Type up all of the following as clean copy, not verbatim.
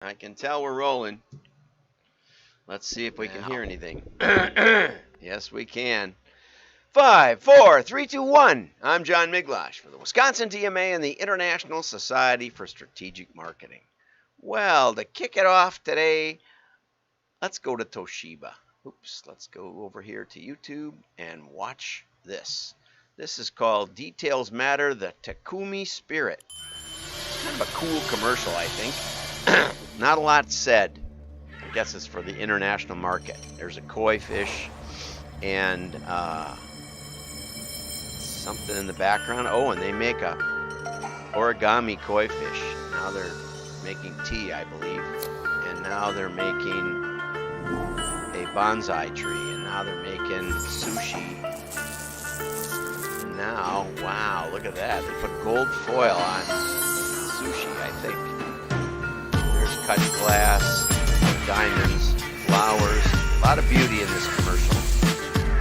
I can tell we're rolling. Let's see if we can hear anything. Yes, we can. 5, 4, 3, 2, 1. I'm John Miglash for the Wisconsin TMA and the International Society for Strategic Marketing. Well, to kick it off today, let's go to Toshiba. Oops, let's go over here to YouTube and watch this. This is called Details Matter, the Takumi Spirit. It's kind of a cool commercial, I think. Not a lot said. I guess it's for the international market. There's a koi fish and something in the background. Oh, and they make a origami koi fish. Now they're making tea, I believe. And now they're making a bonsai tree. And now they're making sushi. And now, wow, look at that. They put gold foil on sushi, I think. There's cut glass, diamonds, flowers, a lot of beauty in this commercial.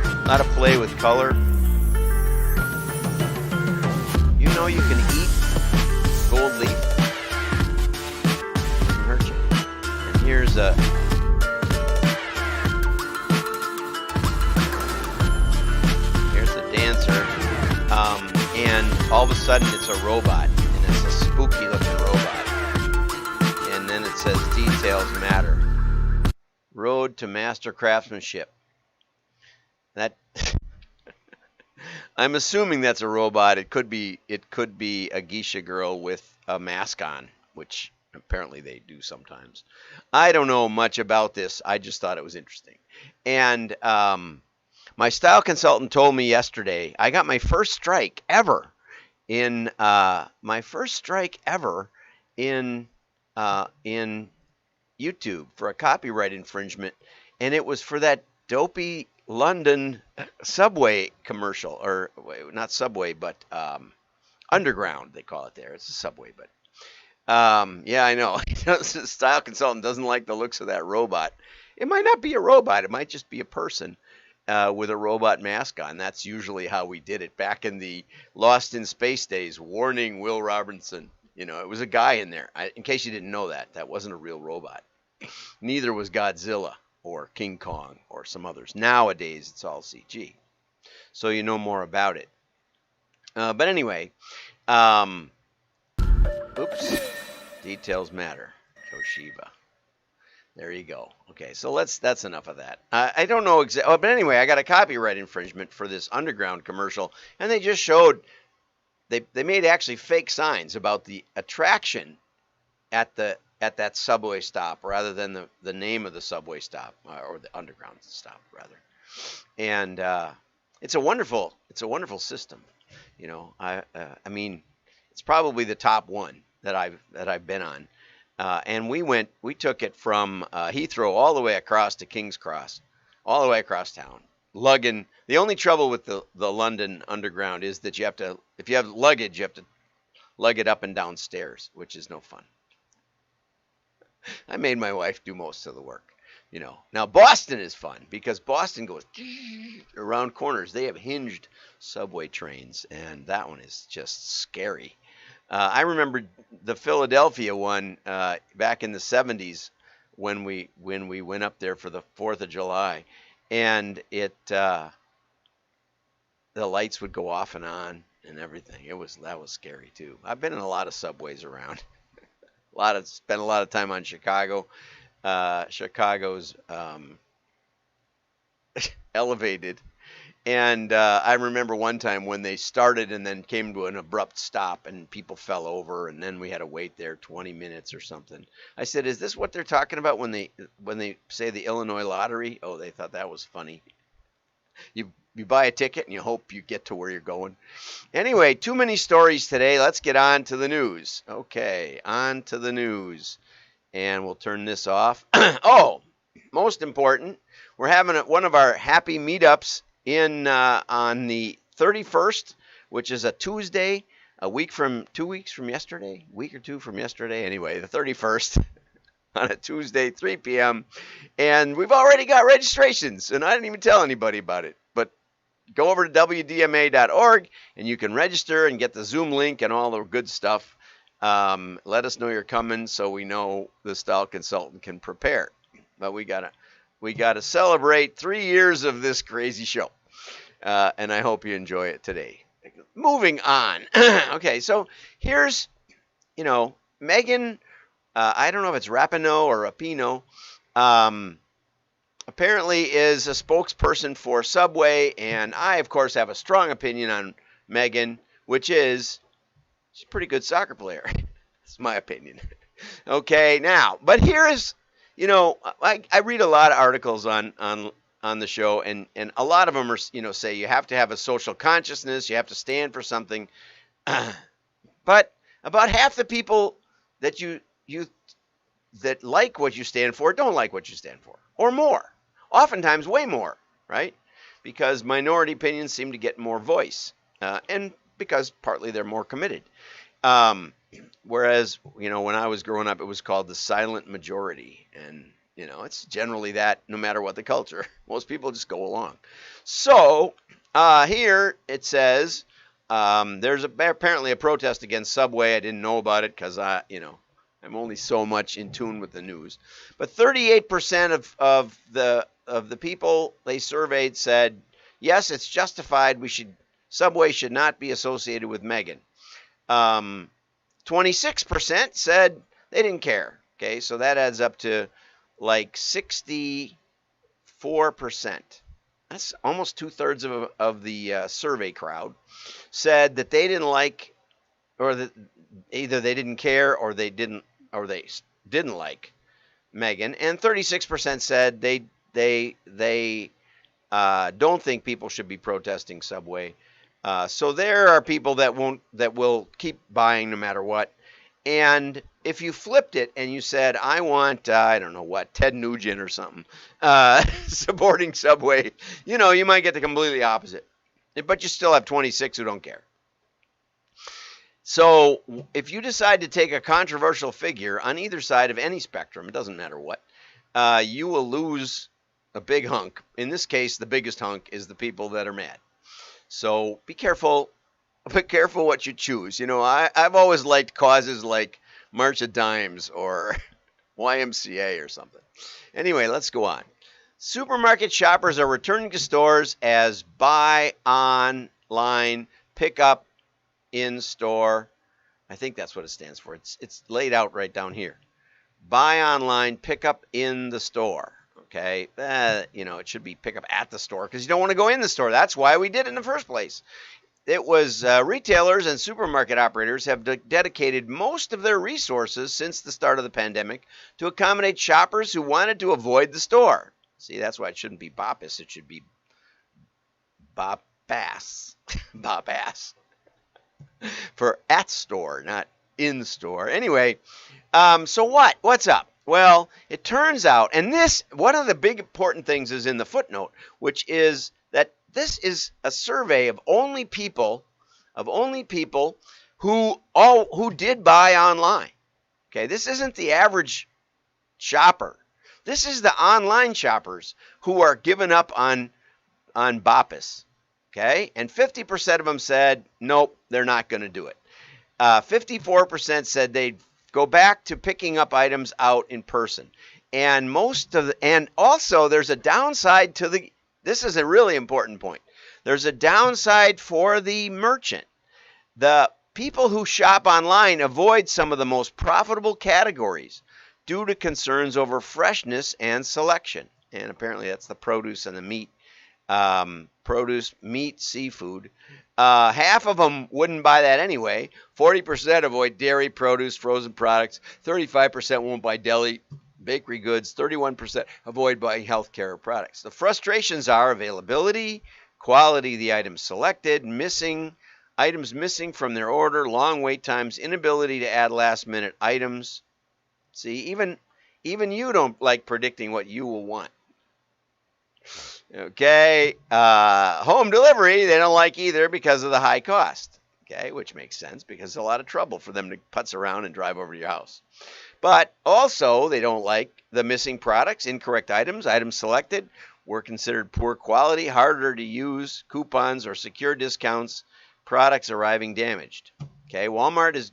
A lot of play with color. You know you can eat gold leaf. Doesn't hurt you. And here's the dancer. And all of a sudden it's a robot. And it's a spooky looking robot. And then it says details matter. Road to master craftsmanship. That I'm assuming that's a robot. It could be a geisha girl with a mask on, which apparently they do sometimes. I don't know much about this. I just thought it was interesting. And my style consultant told me yesterday I got my first strike ever in YouTube for a copyright infringement, and it was for that dopey London subway commercial, or not subway, but underground they call it there. It's a subway, but yeah, I know. The style consultant doesn't like the looks of that robot. It might not be a robot. It might just be a person with a robot mask on. That's usually how we did it back in the Lost in Space days. Warning, Will Robinson. You know, it was a guy in there. In case you didn't know that, that wasn't a real robot. Neither was Godzilla or King Kong or some others. Nowadays, it's all CG. So you know more about it. But anyway, oops, details matter. Toshiba. There you go. Okay, so that's enough of that. I don't know exactly, but anyway, I got a copyright infringement for this underground commercial, and they just showed, they made actually fake signs about the attraction at that subway stop rather than the name of the subway stop, or the underground stop rather. And it's a wonderful system. You know, I mean, it's probably the top one that I've been on. And we took it from Heathrow all the way across to King's Cross, all the way across town, lugging. The only trouble with the London Underground is that if you have luggage, you have to lug it up and down stairs, which is no fun. I made my wife do most of the work, you know. Now Boston is fun because Boston goes around corners. They have hinged subway trains, and that one is just scary. I remember the Philadelphia one back in the 70s when we went up there for the 4th of July, and the lights would go off and on and everything. That was scary too. I've been in a lot of subways around. Spent a lot of time on Chicago. Chicago's elevated. And I remember one time when they started and then came to an abrupt stop and people fell over, and then we had to wait there 20 minutes or something. I said, "Is this what they're talking about when they say the Illinois lottery?" Oh, they thought that was funny. You buy a ticket and you hope you get to where you're going. Anyway, too many stories today. Let's get on to the news. Okay, on to the news. And we'll turn this off. Oh, most important, we're having one of our happy meetups on the 31st, which is a Tuesday, 2 weeks from yesterday, week or two from yesterday. Anyway, the 31st on a Tuesday, 3 p.m. And we've already got registrations, and I didn't even tell anybody about it. But go over to wdma.org, and you can register and get the Zoom link and all the good stuff. Let us know you're coming so we know the style consultant can prepare. But we gotta celebrate 3 years of this crazy show, and I hope you enjoy it today. Moving on. Okay, so here's Megan. I don't know if it's Rapinoe or Rapino. Um, Apparently is a spokesperson for Subway, and I, of course, have a strong opinion on Megan, which is she's a pretty good soccer player. That's my opinion. Okay, now, but here is, I read a lot of articles on the show, and a lot of them are, say you have to have a social consciousness, you have to stand for something, but about half the people that you that like what you stand for don't like what you stand for, or more. Oftentimes, way more, right? Because minority opinions seem to get more voice, and because partly they're more committed. Whereas, when I was growing up, it was called the silent majority, and it's generally that no matter what the culture. Most people just go along. So here it says there's apparently a protest against Subway. I didn't know about it because I'm only so much in tune with the news. But 38% of the people they surveyed said, yes, it's justified. Subway should not be associated with Megan. 26% said they didn't care. Okay, so that adds up to like 64%. That's almost 2/3 of the survey crowd said that they didn't like, or that either they didn't care or they didn't like Megan, and 36% said they don't think people should be protesting Subway. So there are people that will keep buying no matter what. And if you flipped it and you said, I want, I don't know what, Ted Nugent or something, supporting Subway, you might get the completely opposite. But you still have 26 who don't care. So if you decide to take a controversial figure on either side of any spectrum, it doesn't matter what, you will lose a big hunk. In this case, the biggest hunk is the people that are mad. So be careful. Be careful what you choose. I've always liked causes like March of Dimes or YMCA or something. Anyway, let's go on. Supermarket shoppers are returning to stores as buy online, pick up in store. I think that's what it stands for. It's laid out right down here. Buy online, pick up in the store. Okay, it should be pick up at the store because you don't want to go in the store. That's why we did it in the first place. It was retailers and supermarket operators have dedicated most of their resources since the start of the pandemic to accommodate shoppers who wanted to avoid the store. See, that's why it shouldn't be BOPIS. It should be BOPAS. BOPAS. For at store, not in store. Anyway, so what's up? Well, it turns out, and one of the big important things is in the footnote, which is that this is a survey of only people who did buy online. Okay, this isn't the average shopper. This is the online shoppers who are giving up on BOPIS. Okay, and 50% of them said nope, they're not going to do it. 54% said they'd go back to picking up items out in person. And also there's a downside to this is a really important point. There's a downside for the merchant. The people who shop online avoid some of the most profitable categories due to concerns over freshness and selection. And apparently that's the produce and the meat. Produce, meat, seafood. Half of them wouldn't buy that anyway. 40% avoid dairy, produce, frozen products. 35% won't buy deli, bakery goods. 31% avoid buying healthcare products. The frustrations are availability, quality of the items selected, items missing from their order, long wait times, inability to add last-minute items. See, even you don't like predicting what you will want. Okay, home delivery, they don't like either because of the high cost. Okay, which makes sense because it's a lot of trouble for them to putz around and drive over to your house. But also, they don't like the missing products, incorrect items selected were considered poor quality, harder to use, coupons or secure discounts, products arriving damaged. Okay, Walmart is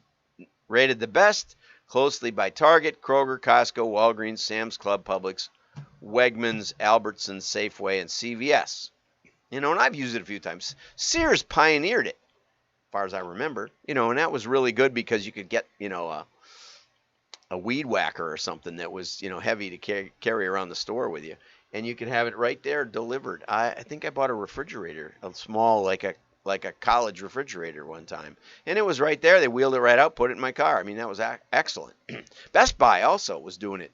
Rated the best, closely by Target, Kroger, Costco, Walgreens, Sam's Club, Publix, Wegmans, Albertsons, Safeway, and CVS. And I've used it a few times. Sears pioneered it, as far as I remember. And that was really good because you could get, a weed whacker or something that was, heavy to carry around the store with you. And you could have it right there delivered. I think I bought a refrigerator, a small, like a college refrigerator one time. And it was right there. They wheeled it right out, put it in my car. I mean, that was excellent. Best Buy also was doing it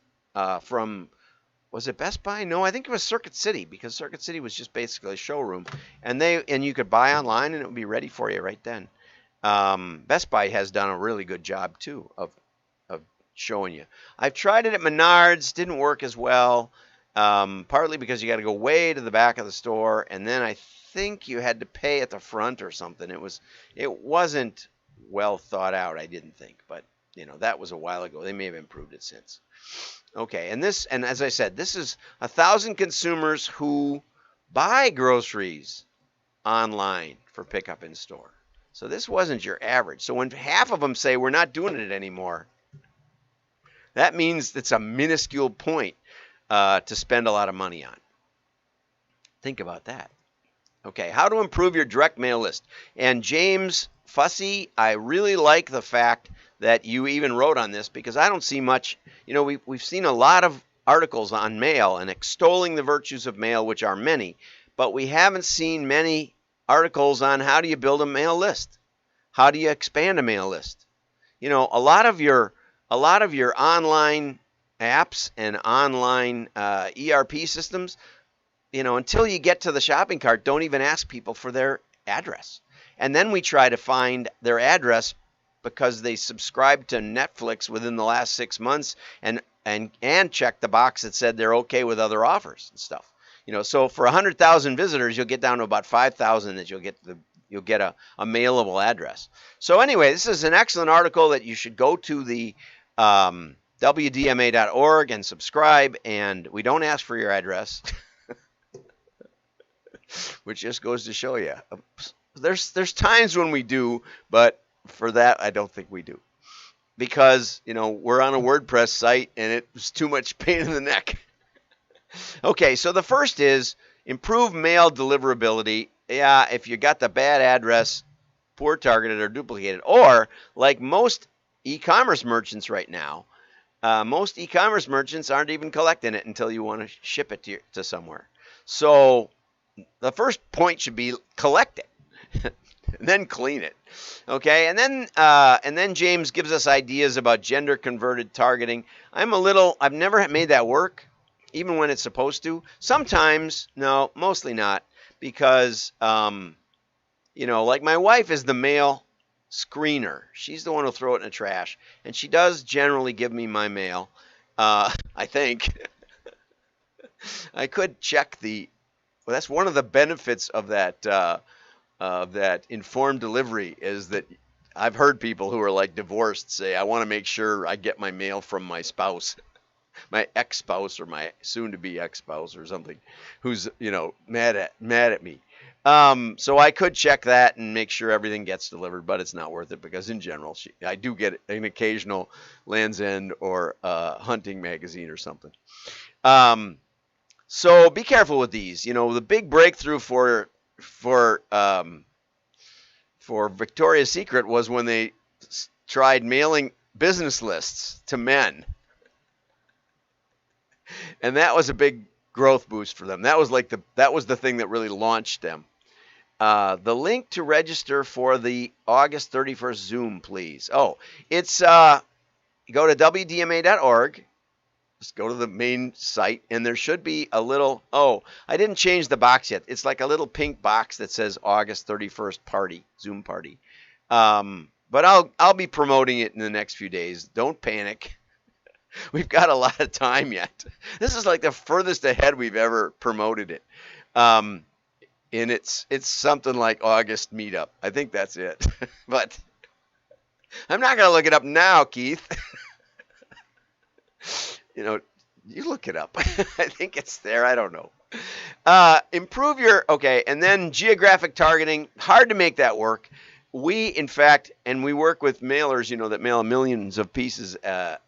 was it Best Buy? No, I think it was Circuit City, because Circuit City was just basically a showroom. And you could buy online and it would be ready for you right then. Best Buy has done a really good job, too, of showing you. I've tried it at Menards. Didn't work as well. Partly because you got to go way to the back of the store, and then I think you had to pay at the front or something. It wasn't well thought out, I didn't think, but that was a while ago. They may have improved it since. Okay, and as I said, this is 1,000 consumers who buy groceries online for pickup in store. So this wasn't your average. So when half of them say we're not doing it anymore, that means it's a minuscule point to spend a lot of money on. Think about that. Okay, how to improve your direct mail list. And James Fussy, I really like the fact that you even wrote on this, because I don't see much. We've seen a lot of articles on mail and extolling the virtues of mail, which are many, but we haven't seen many articles on how do you build a mail list? How do you expand a mail list? A lot of your online apps and online ERP systems, until you get to the shopping cart, don't even ask people for their address. And then we try to find their address because they subscribed to Netflix within the last 6 months and check the box that said they're okay with other offers and stuff. So for 100,000 visitors, you'll get down to about 5,000 that you'll get a mailable address. So anyway, this is an excellent article that you should go to the WDMA.org and subscribe, and we don't ask for your address, which just goes to show you. There's times when we do, but for that, I don't think we do. Because, we're on a WordPress site, and it was too much pain in the neck. Okay, so the first is improve mail deliverability. Yeah, if you got the bad address, poor targeted or duplicated, or like most e-commerce merchants right now, most e-commerce merchants aren't even collecting it until you want to ship it to somewhere. So the first point should be collect it, and then clean it. Okay, and then James gives us ideas about gender converted targeting. I've never made that work, even when it's supposed to. Sometimes, no, mostly not, because like my wife is the mail screener. She's the one who'll throw it in the trash, and she does generally give me my mail. I think I could check well, that's one of the benefits of that informed delivery, is that I've heard people who are like divorced say, I want to make sure I get my mail from my spouse, my ex-spouse, or my soon-to-be ex-spouse or something, who's mad at me. So I could check that and make sure everything gets delivered, but it's not worth it, because in general, I do get an occasional Land's End or hunting magazine or something. So be careful with these. The big breakthrough for Victoria's Secret was when they tried mailing business lists to men. And that was a big growth boost for them. That was the thing that really launched them. The link to register for the August 31st Zoom, please. Oh, it's go to WDMA.org. Just go to the main site, and there should be a little, I didn't change the box yet. It's like a little pink box that says August 31st party, Zoom party. But I'll be promoting it in the next few days. Don't panic. We've got a lot of time yet. This is like the furthest ahead we've ever promoted it. And it's something like August meetup. I think that's it. But I'm not going to look it up now, Keith. You look it up. I think it's there. I don't know. And then geographic targeting. Hard to make that work. we, in fact, and we work with mailers, that mail millions of pieces a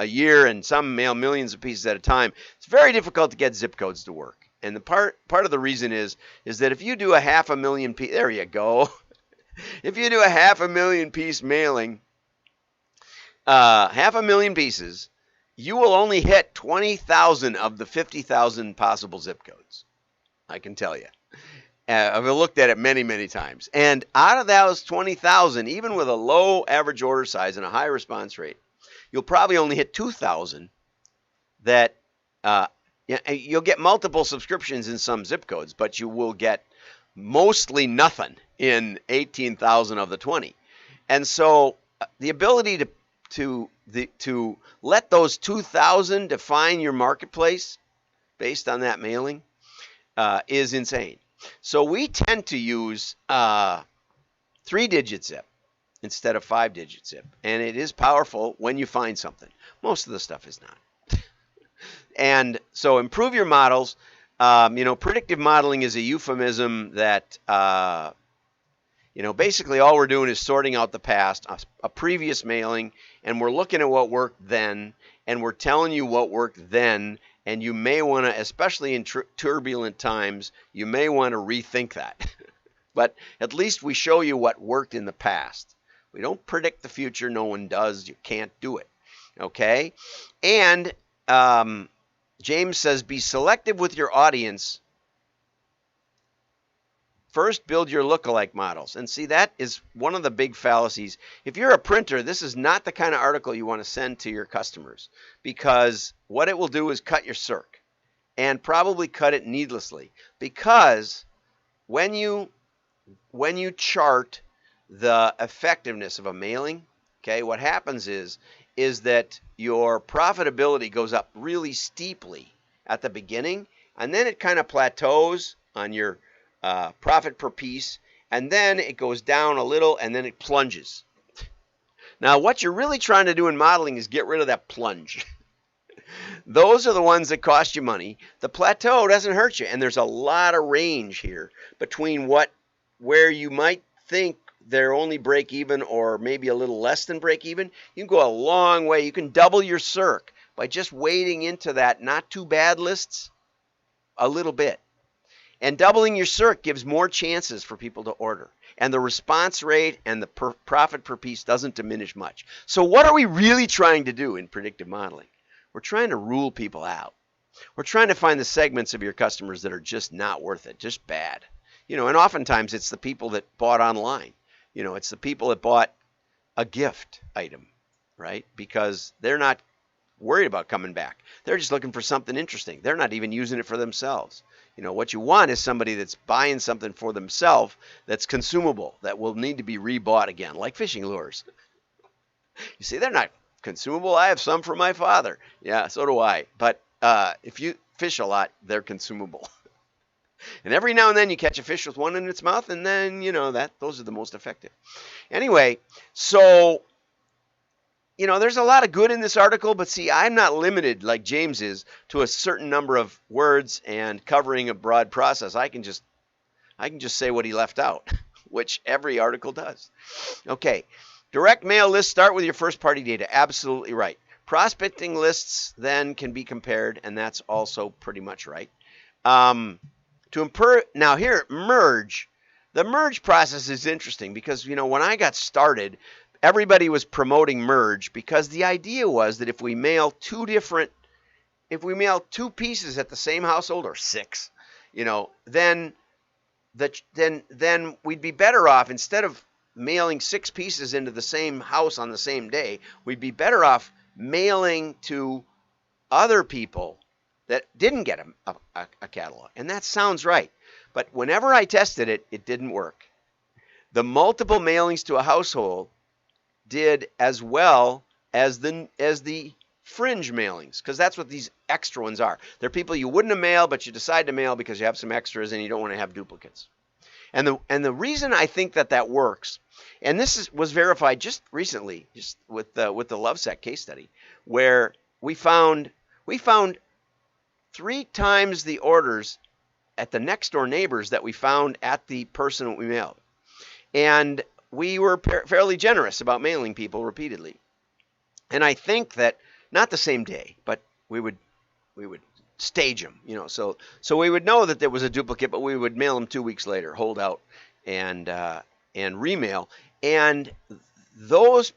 year, and some mail millions of pieces at a time. It's very difficult to get zip codes to work. And the part of the reason is that if you do a 500,000 piece, there you go. If you do a 500,000 piece mailing, 500,000 pieces, you will only hit 20,000 of the 50,000 possible zip codes. I can tell you. I've looked at it many, many times. And out of those 20,000, even with a low average order size and a high response rate, you'll probably only hit 2,000 that you'll get multiple subscriptions in some zip codes, but you will get mostly nothing in 18,000 of the 20. And so the ability to let those 2,000 define your marketplace based on that mailing is insane. So we tend to use 3-digit zip instead of 5-digit zip, and it is powerful when you find something. Most of the stuff is not. And so improve your models. Predictive modeling is a euphemism that basically all we're doing is sorting out the past, a previous mailing, and we're looking at what worked then, and we're telling you what worked then. And you may want to, especially in turbulent times, you may want to rethink that. But at least we show you what worked in the past. We don't predict the future. No one does. You can't do it. Okay? And James says, be selective with your audience. First, build your lookalike models. And see, that is one of the big fallacies. If you're a printer, this is not the kind of article you want to send to your customers, because what it will do is cut your circ, and probably cut it needlessly. Because when you chart the effectiveness of a mailing, okay, what happens is that your profitability goes up really steeply at the beginning, and then it kind of plateaus on your profit per piece, and then it goes down a little, and then it plunges. Now, what you're really trying to do in modeling is get rid of that plunge. Those are the ones that cost you money. The plateau doesn't hurt you, and there's a lot of range here between where you might think they're only break even or maybe a little less than break even. You can go a long way. You can double your circ by just wading into that not too bad lists a little bit. And doubling your circ gives more chances for people to order. And the response rate and the profit per piece doesn't diminish much. So what are we really trying to do in predictive modeling? We're trying to rule people out. We're trying to find the segments of your customers that are just not worth it, just bad. And oftentimes it's the people that bought online. It's the people that bought a gift item, right? Because they're not worried about coming back. They're just looking for something interesting. They're not even using it for themselves. What you want is somebody that's buying something for themselves that's consumable, that will need to be rebought again, like fishing lures. You see, they're not consumable. I have some for my father. Yeah, so do I. But if you fish a lot, they're consumable. And every now and then you catch a fish with one in its mouth, and then, those are the most effective. Anyway, so there's a lot of good in this article, but see, I'm not limited like James is to a certain number of words and covering a broad process. I can just say what he left out, which every article does. Okay, direct mail lists start with your first party data. Absolutely right. Prospecting lists then can be compared, and that's also pretty much right. Now here, merge. The merge process is interesting because, when I got started, everybody was promoting merge because the idea was that if we mail two pieces at the same household, or 6, then we'd be better off, instead of mailing 6 pieces into the same house on the same day, we'd be better off mailing to other people that didn't get a catalog. And that sounds right. But whenever I tested it, it didn't work. The multiple mailings to a household did as well as the fringe mailings, because that's what these extra ones are. They're people you wouldn't have mailed, but you decide to mail because you have some extras and you don't want to have duplicates. And the reason I think that works, and this was verified just recently, just with the Lovesac case study, where we found 3 times the orders at the next door neighbors that we found at the person that we mailed. And we were fairly generous about mailing people repeatedly. And I think that not the same day, but we would stage them, so we would know that there was a duplicate, but we would mail them 2 weeks later, hold out, and remail, and those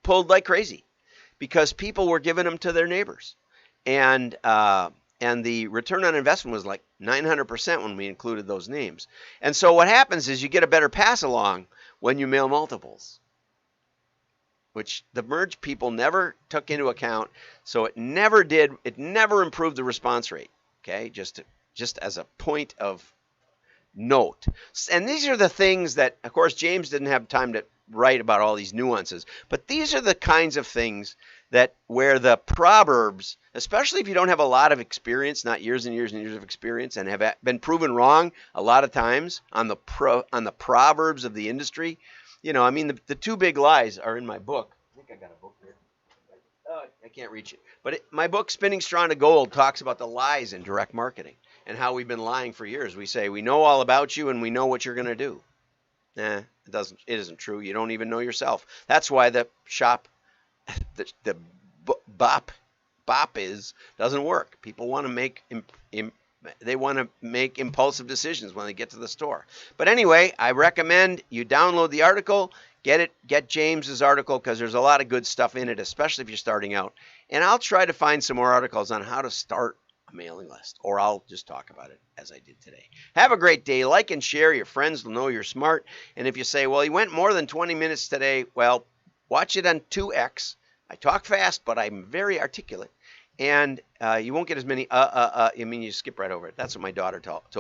pulled like crazy because people were giving them to their neighbors, and the return on investment was like 900% when we included those names. And so what happens is you get a better pass along when you mail multiples, which the merge people never took into account. So it never improved the response rate. Okay, just as a point of note. And these are the things that, of course, James didn't have time to write about all these nuances, but these are the kinds of things that where the proverbs, especially if you don't have a lot of experience, not years and years and years of experience, and have been proven wrong a lot of times on the proverbs of the industry. I mean, the two big lies are in my book. I think I got a book here. Oh, I can't reach it. But my book, Spinning Straw into Gold, talks about the lies in direct marketing and how we've been lying for years. We say we know all about you and we know what you're going to do. It isn't true. You don't even know yourself. That's why the shop, the BOPIS doesn't work. People want to make impulsive decisions when they get to the store. But anyway, I recommend you download the article, get James's article, because there's a lot of good stuff in it, especially if you're starting out. And I'll try to find some more articles on how to start a mailing list, or I'll just talk about it as I did today. Have a great day. Like and share. Your friends will know you're smart. And if you say, well, he went more than 20 minutes today, well, watch it on 2X. I talk fast, but I'm very articulate. And you won't get as many, you skip right over it. That's what my daughter told